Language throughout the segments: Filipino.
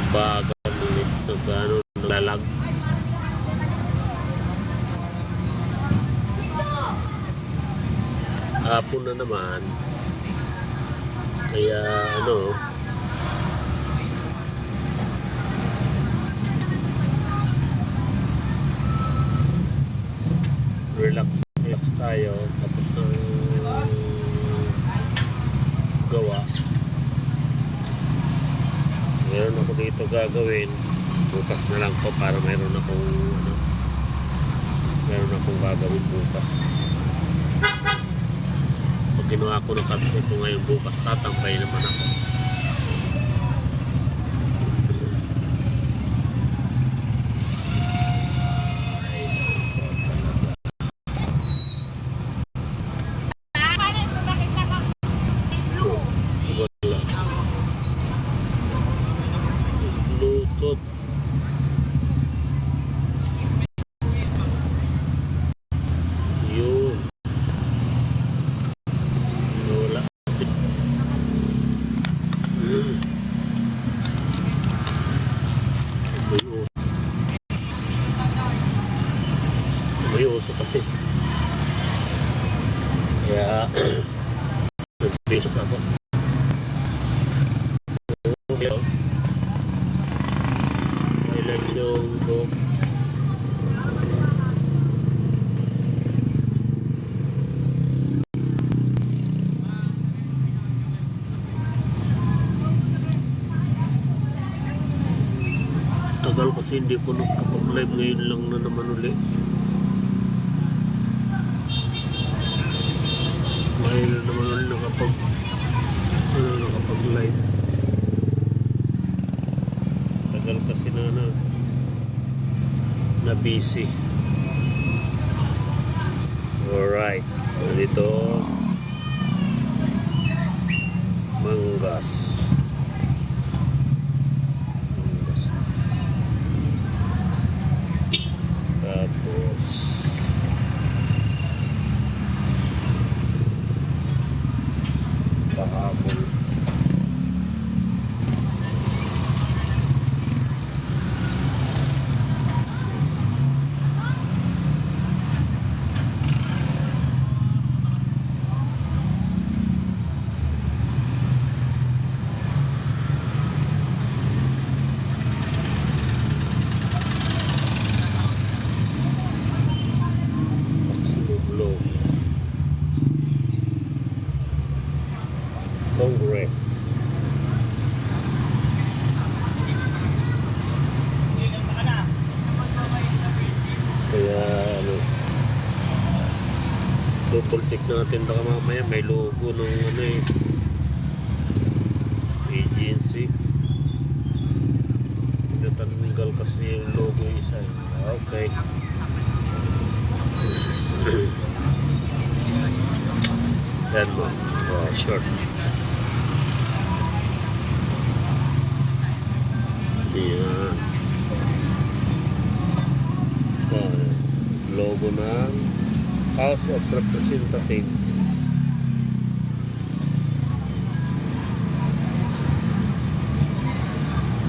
bagal naglalag. Hapon na naman, kaya relax tayo tapos ng gawa. Meron ako dito gagawin bukas na lang po para meron akong gagawin bukas. Pag ginawa ko ng kape ko ngayon, bukas tatambay naman ako. Lutot. Yun. Wala. May uso kasi. Kaya nag-business ako. Election ko. Tagal kasi hindi ko nakapag-live, ngayon lang na naman ulit. Ngayon na naman ulit nakapag-live. Tagal kasi na busy. Alright, dito manggas. Tapos pahabol. Congress. Kaya double tick natin, baka mamaya may logo ng agency. Natanggal kasi yung logo isa. Okay. Yan mo. Short. Yan. Logo ng House of Representatives.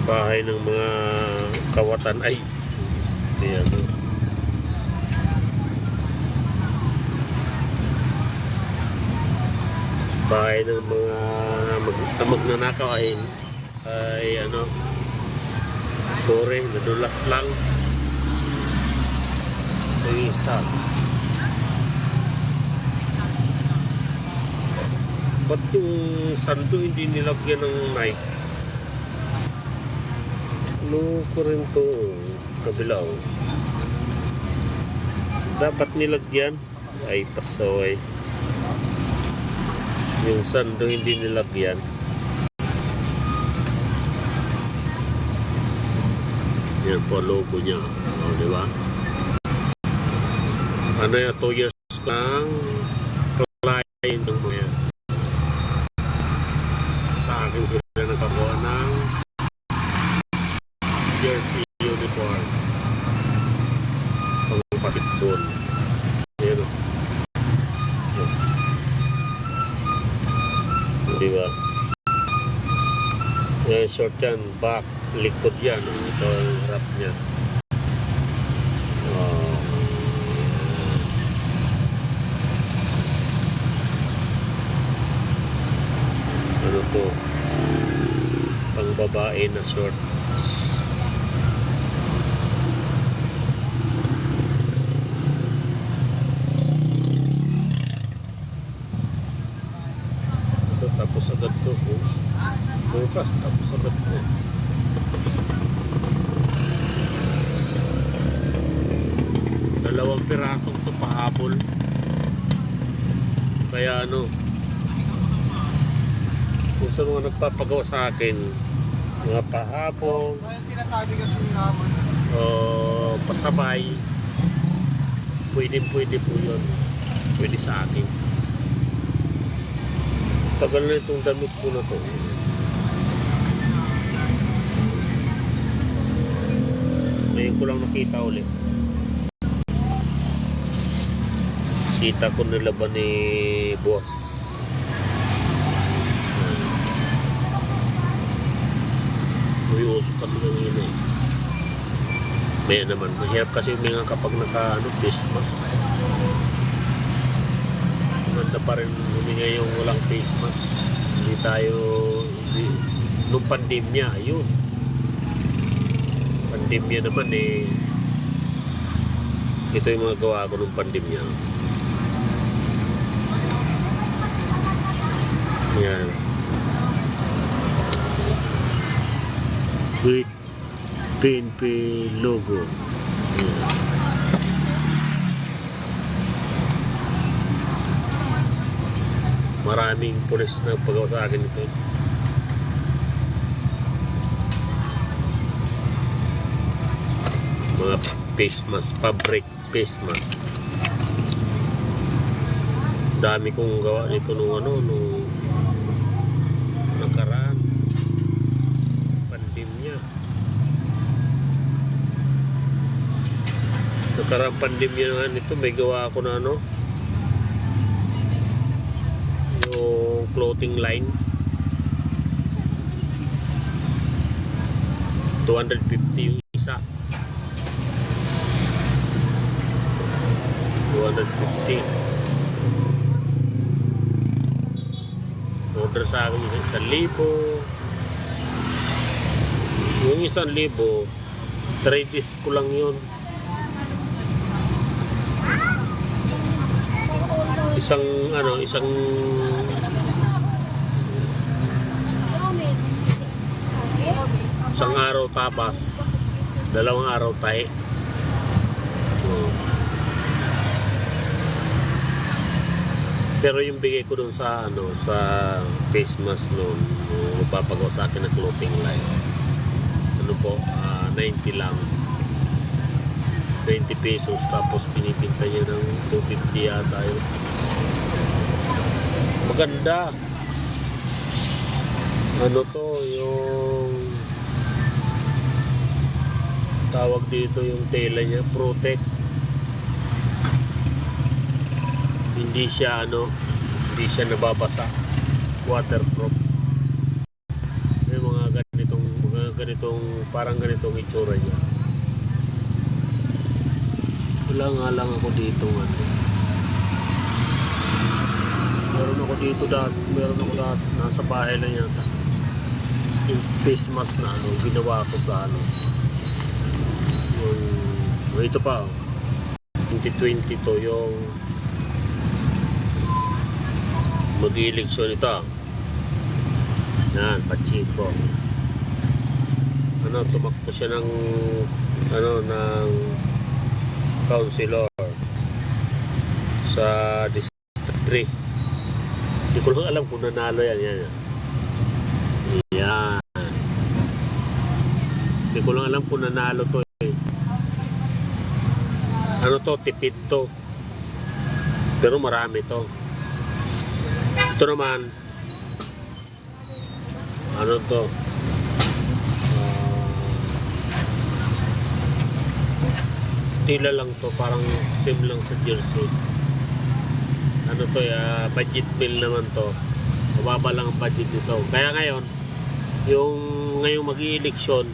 Bahay ng mga kawatan. Ay, yan. Bahay ng mga magnanakaw ay sorry, nadulas lang ang isa. Ba't yung santo hindi nilagyan ng Nike? Ano ko rin to kabilaw? Dapat nilagyan. Ay, pasaway. Yung sando hindi nilagyan. Yan po logo niya. O, diba? Ano yan? 2 years kang client ng mga yan. Sa akin sila nagkakuha ng jersey uniform. Pang-basketball. Yan o. Diba? Yan, short yan. Back. likod yan. Ito ang harap niya. Oh. Ano to? Pang babae na shorts. Ito tapos agad to. Bukas tapos agad to. Dalawang pirasong to pahabol. Kaya ano, kung sa mga nagpapagawa sa akin, mga pahabol, Sinasabi kasi naman. Pasabay, pwede po yun. Pwede sa akin. Tagal na itong damit ko na to. Ngayon ko lang nakita ulit. Kita ko nilaban ni boss. May usok kasi ng ina eh. Maya naman, mahirap kasi huminga kapag face mask. Maganda pa rin huminga yung walang face mask. Nung pandemya, yun. Pandemya naman eh. Ito yung mga gawa ko nung pandemya. Yan. With PNP logo. Yan. Maraming pulis na pagawa sa akin ito. Mga face mask, fabric face mask. Dami kong gawa nito nung nakaraan pandemya. Nakaraan pandemya naman ito, may gawa ako na yung clothing line. 250 yung isa. 250. Order sa akin yung 1,000. Yung 1,000, 3 days ko lang yun. Isang araw tapas, 2 araw tayo. Pero yung bigay ko dun sa face mask noon, magpapagawa sa akin ng clothing line. 90 lang. 20 pesos tapos pinipinta niya ng 250 yata yun. Maganda. Yung tawag dito yung tela niya, Protect. Hindi siya nababasa, waterproof. May mga ganitong parang ganitong itsura niya. Wala nga lang ako dito meron ako dito dati nasa bahay lang yata yung face mask na ginawa ko sa ito pa 2020 to yung mag-eleksyon ito. Yan, Pachico. Tumakbo siya ng councilor sa District 3. Hindi ko lang alam kung nanalo yan. Yan. Hindi ko lang alam kung nanalo to eh. Tipid to. Pero marami to. Ito naman tila lang to, parang same lang sa jersey. Budget bill naman to, mababa lang ang budget nito. Kaya ngayon yung ngayong mag-i-eleksyon,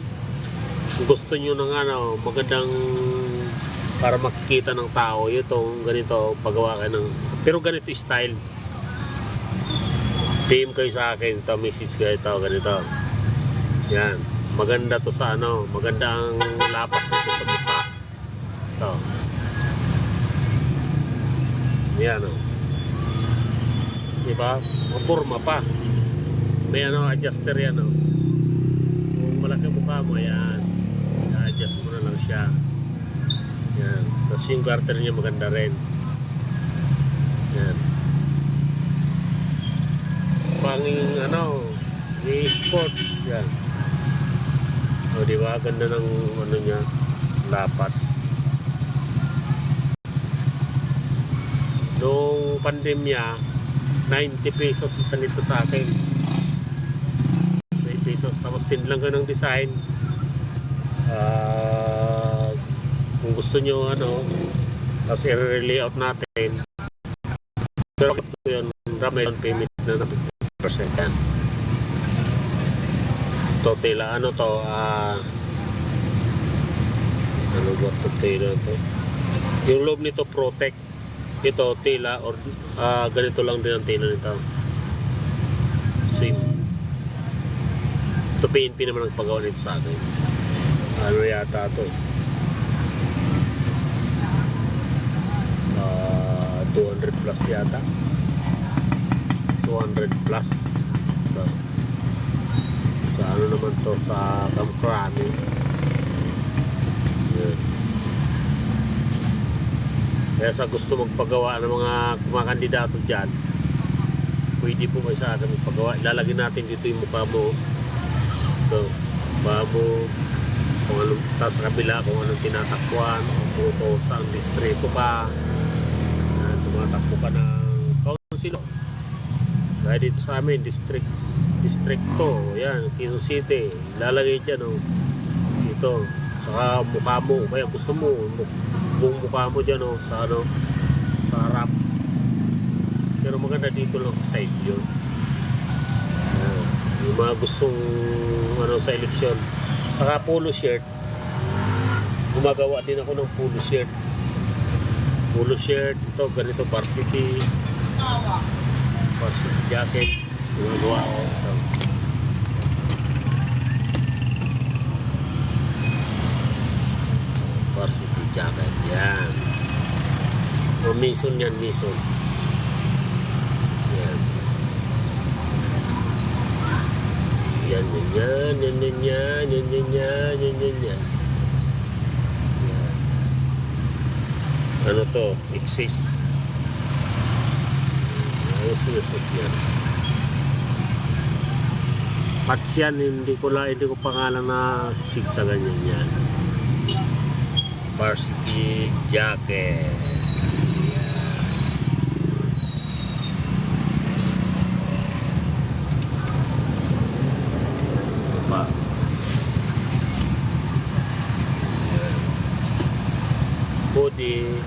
gusto nyo ng ano, magandang para makikita ng tao, itong ganito, pagawa kayo ng, pero ganito style. PM kayo sa akin, ito, message kayo, ito, ganito. Yan, maganda to sa ano, maganda ang lapat nito sa mukha. Ito. Yan, o. Diba? Mapurma pa. May ano, adjuster yan, o. Kung malaki mukha mo, yan. I-adjust mo na lang siya. Yan. Tapos yung garter niya maganda rin. Yan. Pang ano, i-sport. Yan. O, diba? Ganda ng ano niya, lapat. Noong pandemya, 90 pesos isa nito sa akin. 90 pesos. Tapos send lang ko ng design. Kung gusto nyo ano, tapos i-layout natin. Pero yun, ramay payment na 90% yan. Ito tila, ano to, ano ba ito tila to? Yung loob nito protect. Ito tila or ganito lang din ang tila nito. Same. Ito PNP naman ang paggawa nito sa akin. Ano yata ito? 200 plus yata. 200 plus. So, sa ano naman to sa Kamkrami. Yan. Kaya sa gusto magpagawa ng mga kandidato dyan, pwede po kayo sa akin magpagawa. Ilalagay natin dito yung mukha mo. Ito, mukha mo. Kung anong sa kabila, kung anong tinatakbuhan, kung ito sa distrito ka. Tumatakbo ka ng council. Kaya dito sa amin, distrito. Yan, Quezon City. Ilalagay dyan, oh. Dito. Saka mukha mo. Kaya gusto mo, buong mukha mo dyan, oh, sa ano, sa harap. Pero maganda dito lang sa side yun. Yung mga gustong ano sa eleksyon. Saka polo shirt. Gumagawa din ako ng polo shirt. Polo shirt, ito, ganito, varsity jacket. Gumagawa ako. Ito. Varsity jacket. Yan. O Mason yan, Mason. Yan. Yan. Ano to? Exist. Ayos sinusot yan. Pats yan, hindi ko pangalan na sisigsagan yan. Varsity jacket. Pa. Hoodie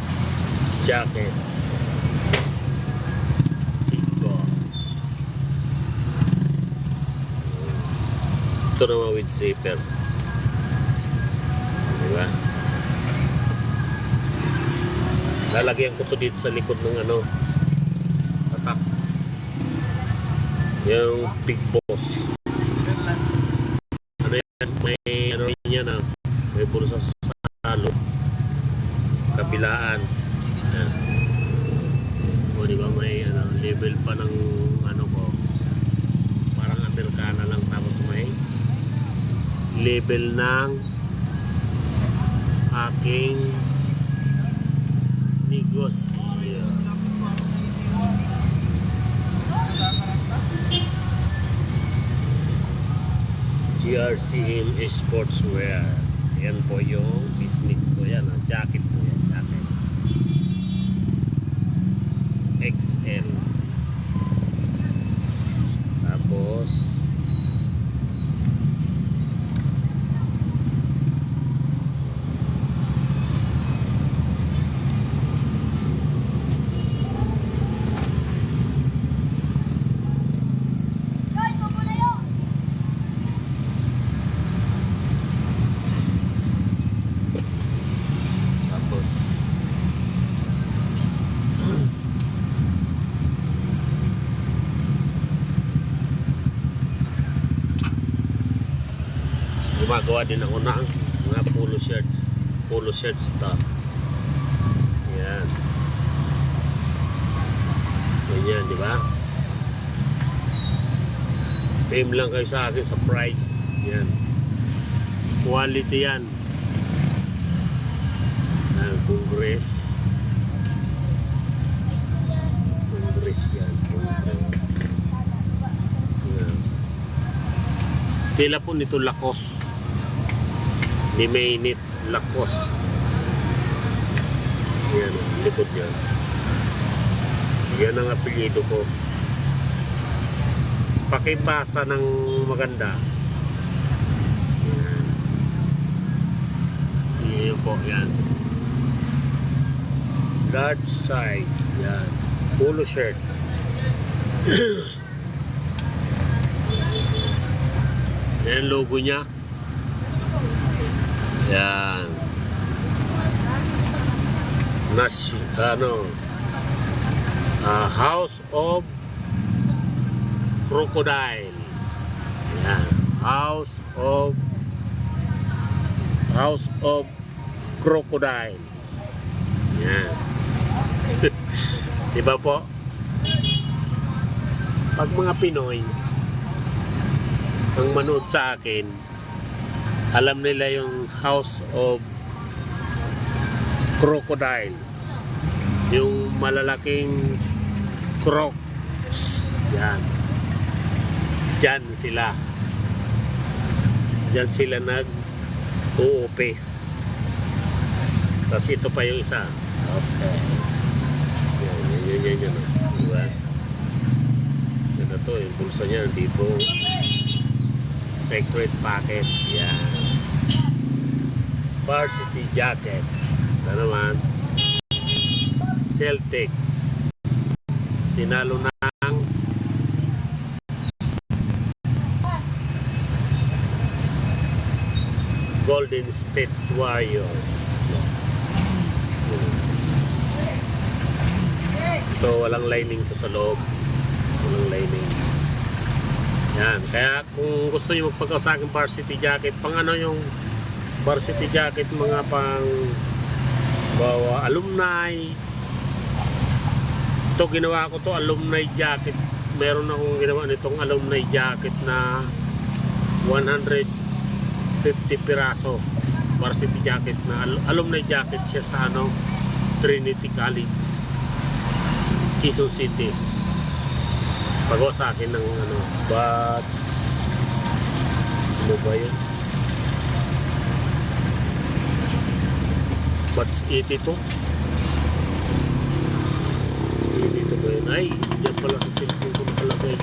jacket. Ito naman with zipper. Diba? Lalagyan ko to dito sa likod ng ano, tatak. Yung Big Boss. Ano yan? May ano rin yan, may bulsa sa salo. Kabilaan. Yan. O diba may ano, label pa ng ano ko. Parang Amerikana lang, tapos may label ng aking negosyo. GRC Hill Sportswear. Yan po yung business ko yan. Jacket po yan. Jacket. XL. Tapos Gumagawa din ako ng mga polo shirts. Polo shirts ito. Yan. Ganyan, di ba? PM lang kayo sa akin sa price. Yan. Quality yan. Congress. Congress yan. Congress. Yan. Tila po nito Lacoste. Di mainit. Lacoste. Yan. Likod yan. Yan ang apelyido ko. Pakibasa ng maganda. Yan. Yan po. Yan. Large size. Yan. Polo shirt. Yan logo niya. Yan. House of Crocodile. Yan. House of Crocodile. Yan. Diba po? Pag mga Pinoy ang manood sa akin, alam nila yung House of Crocodile, yung malalaking crocs. Yan. Diyan sila nag-uupis. Tapos ito pa yung isa. Okay. Yan. Diba? Yan na to. Yung bulsa niya dito. Secret pocket. Yan. Varsity jacket. Ito naman. Celtics. Tinalo ng Golden State Warriors. So walang lining to sa loob. Walang lining. Yan. Kaya kung gusto niyo magpagawa sa akin varsity jacket, pang ano yung varsity jacket, mga pang bawa alumni. Ito ginawa ko to alumni jacket. Meron akong ginawa nitong alumni jacket na 150 piraso. Varsity jacket na alumni jacket siya sa Trinity College, Quezon City. Pagawa sa akin ng bats. Ano ba yun? Bats 82. 82 ba yun? Ay, dyan pala sa cellphone ko nakalagay.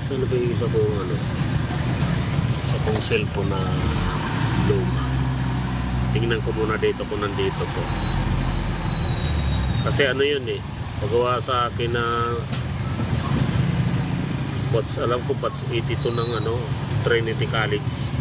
Saan ba yung isa kong isa kong cellphone na luma? Tingnan ko muna dito kung nandito po. Kasi yun pagawa sa akin na bats, alam ko bats 82 ng Trinity College.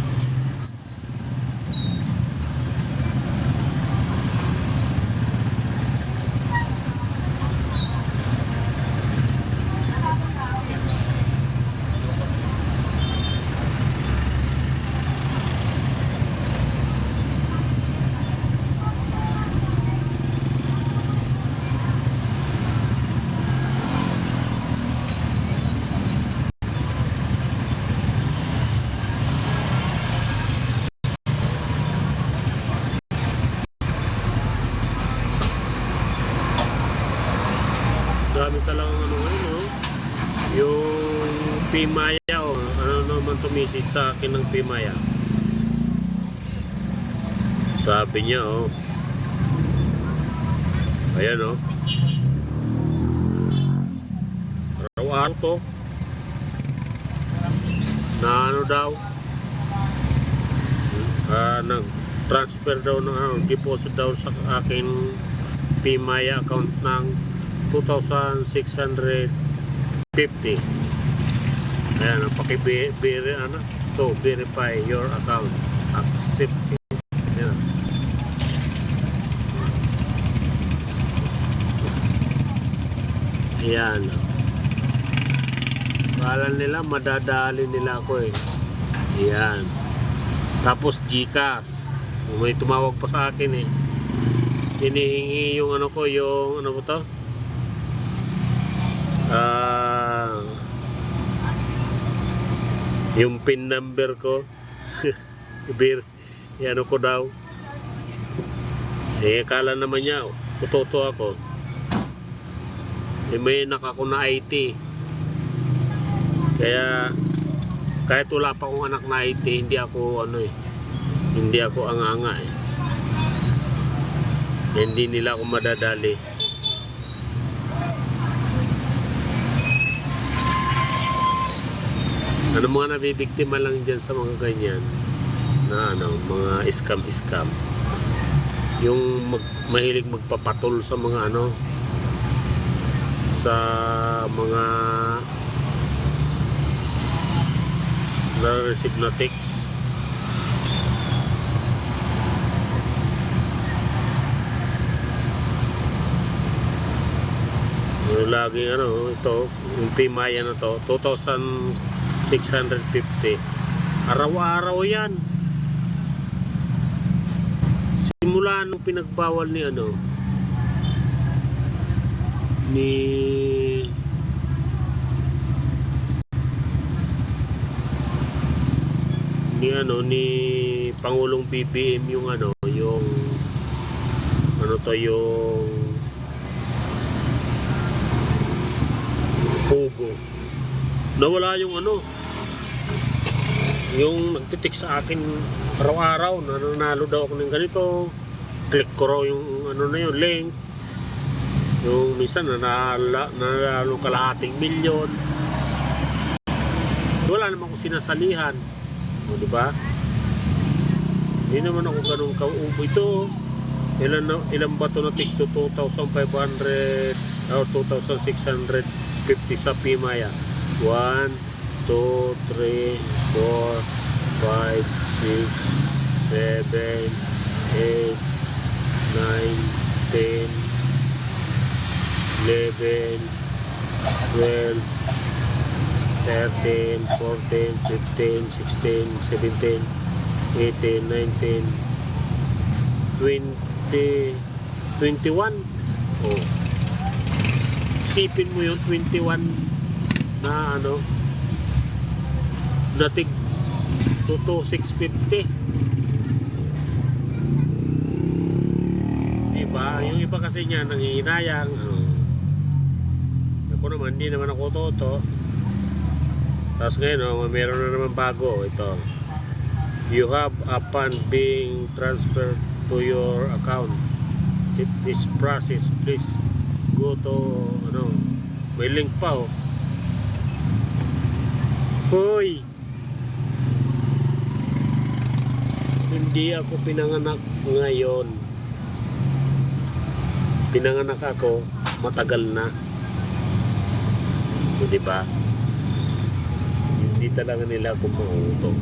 Dami talagang ngayon, yung Pimaya, ano naman tumisig sa akin ng Pimaya. Sabi niya, ayan, araw-araw to na daw, nag-transfer daw ng deposit daw sa akin Pimaya account ng 2,650. Ayan, verify your account. Accept. Ayan. Ayan. Kala nila madadali nila ako Ayan. Tapos GCash. May tumawag pa sa akin eh. Hinihingi yung ano ko, yung ano ba to? Yung PIN number ko. Ano ko daw. Eh, kala naman niya, tututo ako. Eh, may nakako na IT. Kaya, kahit wala pa akong anak na IT, hindi ako ano eh. Hindi ako anganga eh. Hindi nila ako madadali. Ano mga nabibiktima lang dyan sa mga ganyan na ano, mga scam. Yung mahilig magpapatol sa mga ano, sa mga na-receive na text. Yung laging ano, ito, yung Pimaya na to, 2,650. Araw-araw yan. Simula nung pinagbawal ni ano, ni Pangulong BBM yung ano, yung ano to, yung Pogo. Nawala yung ano, yung nagtitik sa akin araw-araw, nanalo daw ako ng ganito, click ko raw yung ano na yun, link. Yung minsan nanalo kalahating milyon. Wala naman akong sinasalihan, o diba? Hindi naman ako ganun kaubo. Ito, ilan ba ito na tigto 2,500 o 2,650 sa Pimaya? 1, 2, 3, 4, 5, 6, 7, 8, 9, 10, 11, 12, 13, 14, 15, 16, 17, 18, 19, 20, 21. Oh. Isipin mo yun, 21 na ano, natig 2,650. Diba? Yung iba kasi niya nangihinayang. Ako naman, hindi naman ako toto. Tapos ngayon, meron na naman bago. Ito. You have a fund being transferred to your account. If this process, please go to, ano, may link pa oh. Hoy! Hindi ako pinanganak ngayon. Pinanganak ako matagal na. So, diba? Hindi talaga nila ako mautong.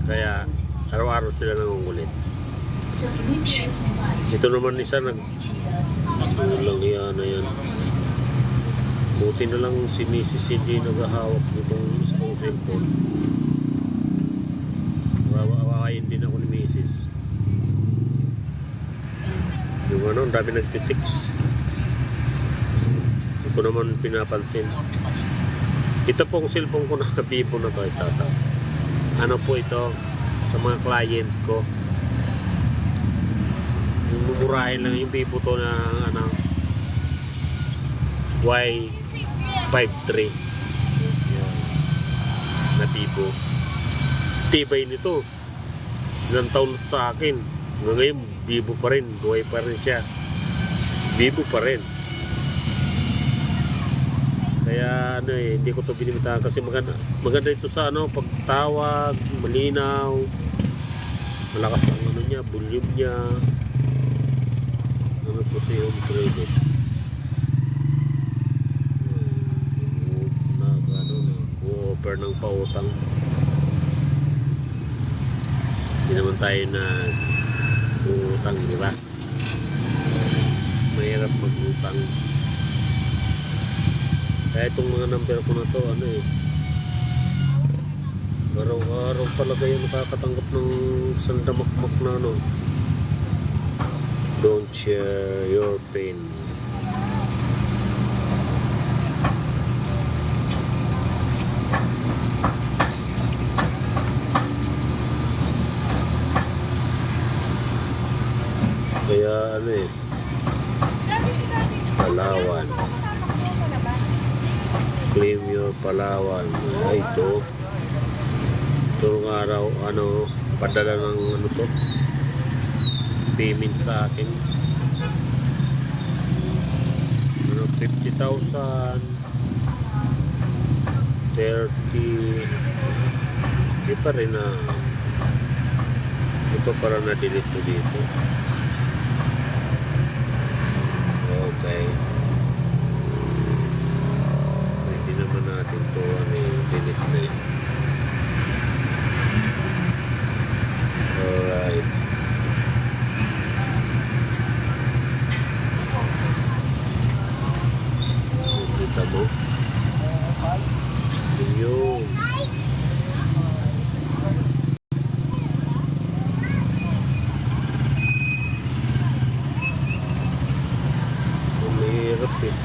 Kaya araw-araw sila nangungulit. Ito naman isa lang yan na yan. Buti na lang si Mrs. hindi naghahawak nitong isang cellphone. Wawawain din ako ni Mrs. Yung ano, ang dami nagtitiks. Ito naman pinapansin. Ito pong cellphone ko na Vivo na to. Ito. Ano po ito sa mga client ko. Yung mumurahin lang yung Vivo to na ano, Y53 na Vivo. Tibay nito. Ilang taon sa akin. Ngayon Vivo pa rin. Buhay pa rin siya. Vivo pa rin. Kaya ano hindi ko to binibitahan kasi maganda ito sa ano, pagtawag, malinaw, malakas ang ano niya, volume niya. Ano po si home credit. Offer ng pautang. Hindi naman tayo na utang, di ba? Mahirap mag-utang. Kaya itong mga number ko na to, ano araw-araw pala kayo nakakatanggap ng sandamakmak na ano. Don't share your pain. Kaya ano eh, Palawan. Claim your Palawan. Ay, ito. Itong araw, ano, padala ng ano to, payment sa akin. Ano, 50,000, 30, hindi pa rin na, ito para na-delete ko dito. Okay. Pwede naman natin to ano, delete na yun. Alright. Kita mo? Yun. Mahirap eh.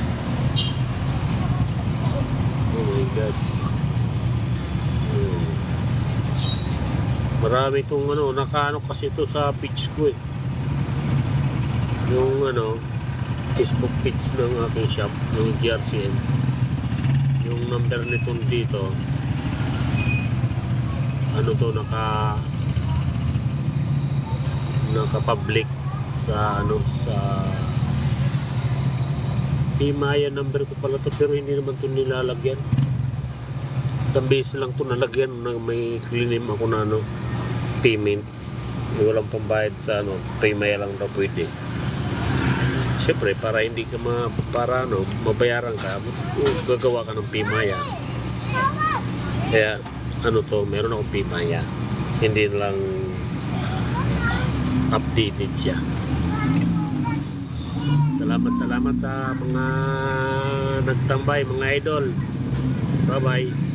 Oh my God. Marami itong ano, nakaano kasi ito sa page ko eh. Yung ano, Facebook page ng aking shop, yung GRCN. Yung number nito dito, ano to, naka-public sa ano, sa Himaya number ko pala to, pero hindi naman to nilalagyan. Isang beses lang to nalagyan na may claim ako na ano, payment. Walang pambayad sa ano, Himaya lang daw pwede. Siyempre, para hindi ka para ano, mabayaran ka, gagawa ka ng Himaya. Kaya ano to, meron akong Himaya. Hindi lang updated siya. Salamat sa mga nagtambay, mga idol. Bye-bye.